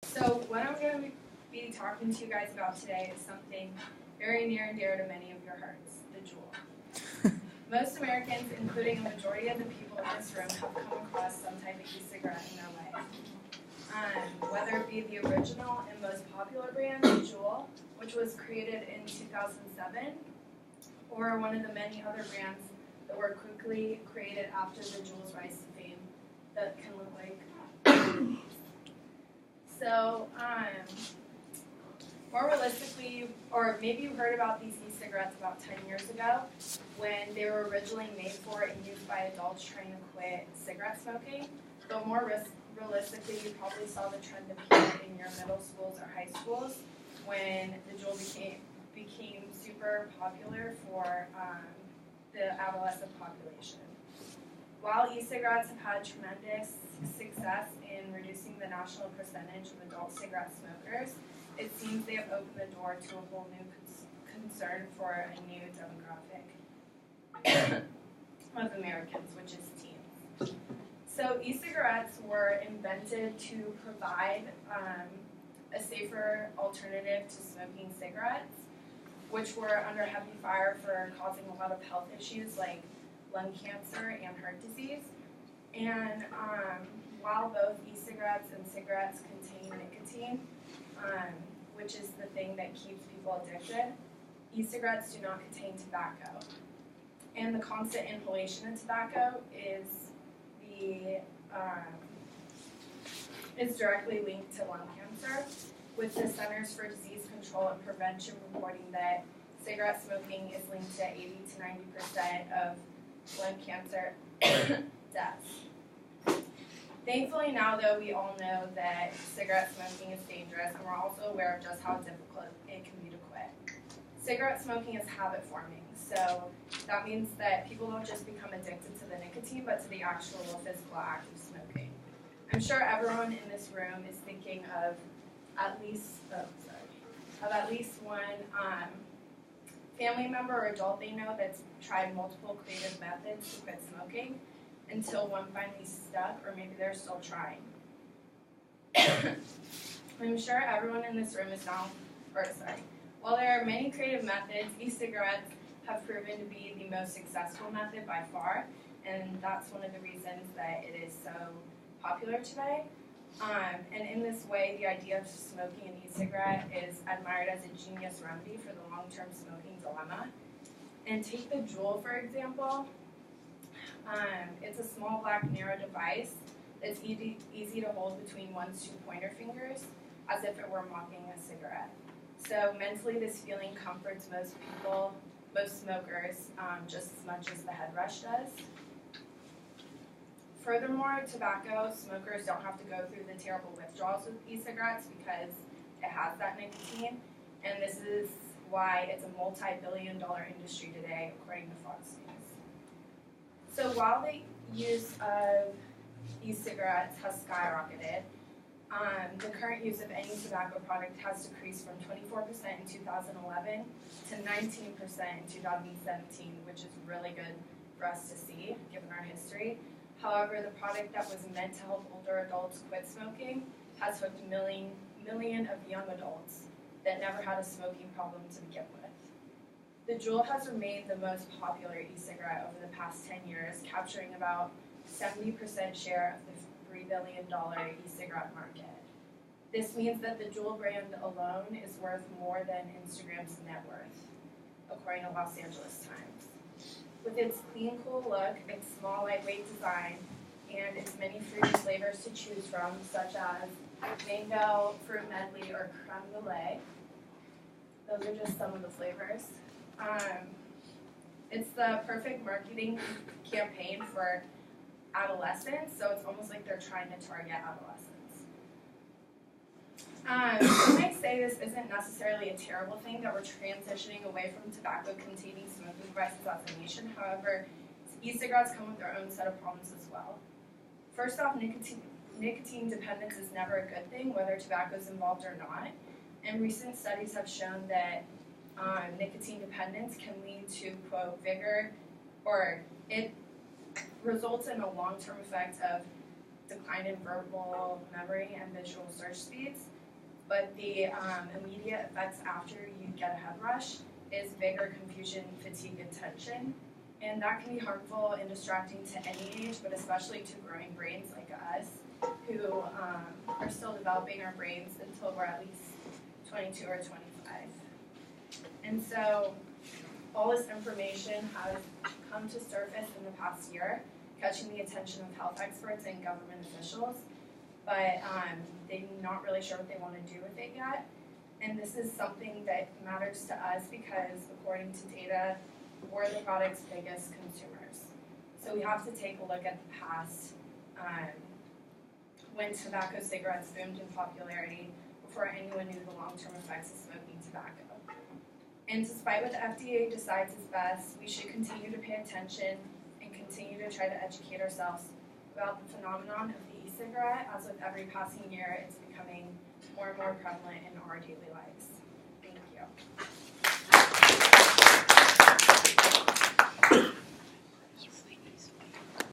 So what I'm going to be talking to you guys about today is something very near and dear to many of your hearts, the Juul. Most Americans, including a majority of the people in this room, have come across some type of e-cigarette in their life. Whether it be the original and most popular brand, Juul, which was created in 2007, or one of the many other brands that were quickly created after the Juul's rise to fame that can look like. So, more realistically, or maybe you heard about these e-cigarettes about 10 years ago when they were originally made for and used by adults trying to quit cigarette smoking. But more realistically, you probably saw the trend appear in your middle schools or high schools when the Juul became super popular for the adolescent population. While e-cigarettes have had tremendous success in reducing the national percentage of adult cigarette smokers, it seems they have opened the door to a whole new concern for a new demographic of Americans, which is teens. So e-cigarettes were invented to provide a safer alternative to smoking cigarettes, which were under heavy fire for causing a lot of health issues like lung cancer and heart disease. And while both e-cigarettes and cigarettes contain nicotine, which is the thing that keeps people addicted, e-cigarettes do not contain tobacco. And the constant inhalation of tobacco is directly linked to lung cancer, with the Centers for Disease Control and Prevention reporting that cigarette smoking is linked to 80 to 90% of lung cancer deaths. Thankfully now, though, we all know that cigarette smoking is dangerous, and we're also aware of just how difficult it can be to quit. Cigarette smoking is habit forming, so that means that people don't just become addicted to the nicotine, but to the actual physical act of smoking. I'm sure everyone in this room is thinking of at least one family member or adult they know that's tried multiple creative methods to quit smoking until one finally stuck, or maybe they're still trying. I'm sure everyone in this room is while there are many creative methods, e-cigarettes have proven to be the most successful method by far, and that's one of the reasons that it is so popular today. And in this way, the idea of smoking an e-cigarette is admired as a genius remedy for the long-term smoking dilemma. And take the Juul, for example. It's a small black narrow device that's easy to hold between one's two pointer fingers, as if it were mocking a cigarette. So mentally, this feeling comforts most smokers, just as much as the head rush does. Furthermore, tobacco smokers don't have to go through the terrible withdrawals with e-cigarettes because it has that nicotine, and this is why it's a multi-billion-dollar industry today, according to Fox News. So while the use of e-cigarettes has skyrocketed, the current use of any tobacco product has decreased from 24% in 2011 to 19% in 2017, which is really good for us to see, given our history. However, the product that was meant to help older adults quit smoking has hooked million of young adults that never had a smoking problem to begin with. The Juul has remained the most popular e-cigarette over the past 10 years, capturing about 70% share of the $3 billion e-cigarette market. This means that the Juul brand alone is worth more than Instagram's net worth, according to Los Angeles Times. With its clean, cool look, its small, lightweight design, and its many fruity flavors to choose from, such as mango, fruit medley, or creme brulee. Those are just some of the flavors. It's the perfect marketing campaign for adolescents, so it's almost like they're trying to target adolescents. You might say this isn't necessarily a terrible thing that we're transitioning away from tobacco-containing smoking devices as a nation. However, e-cigarettes come with their own set of problems as well. First off, nicotine dependence is never a good thing, whether tobacco is involved or not. And recent studies have shown that nicotine dependence can lead to, quote, vigor, or it results in a long-term effect of decline in verbal memory and visual search speeds. but the immediate effects after you get a head rush is vigor, confusion, fatigue, and tension. And that can be harmful and distracting to any age, but especially to growing brains like us, who are still developing our brains until we're at least 22 or 25. And so all this information has come to surface in the past year, catching the attention of health experts and government officials, but they're not really sure what they want to do with it yet. And this is something that matters to us because, according to data, we're the product's biggest consumers. So we have to take a look at the past, when tobacco cigarettes boomed in popularity before anyone knew the long-term effects of smoking tobacco. And despite what the FDA decides is best, we should continue to pay attention and continue to try to educate ourselves about the phenomenon of the e-cigarette, as with every passing year, it's becoming more and more prevalent in our daily lives. Thank you.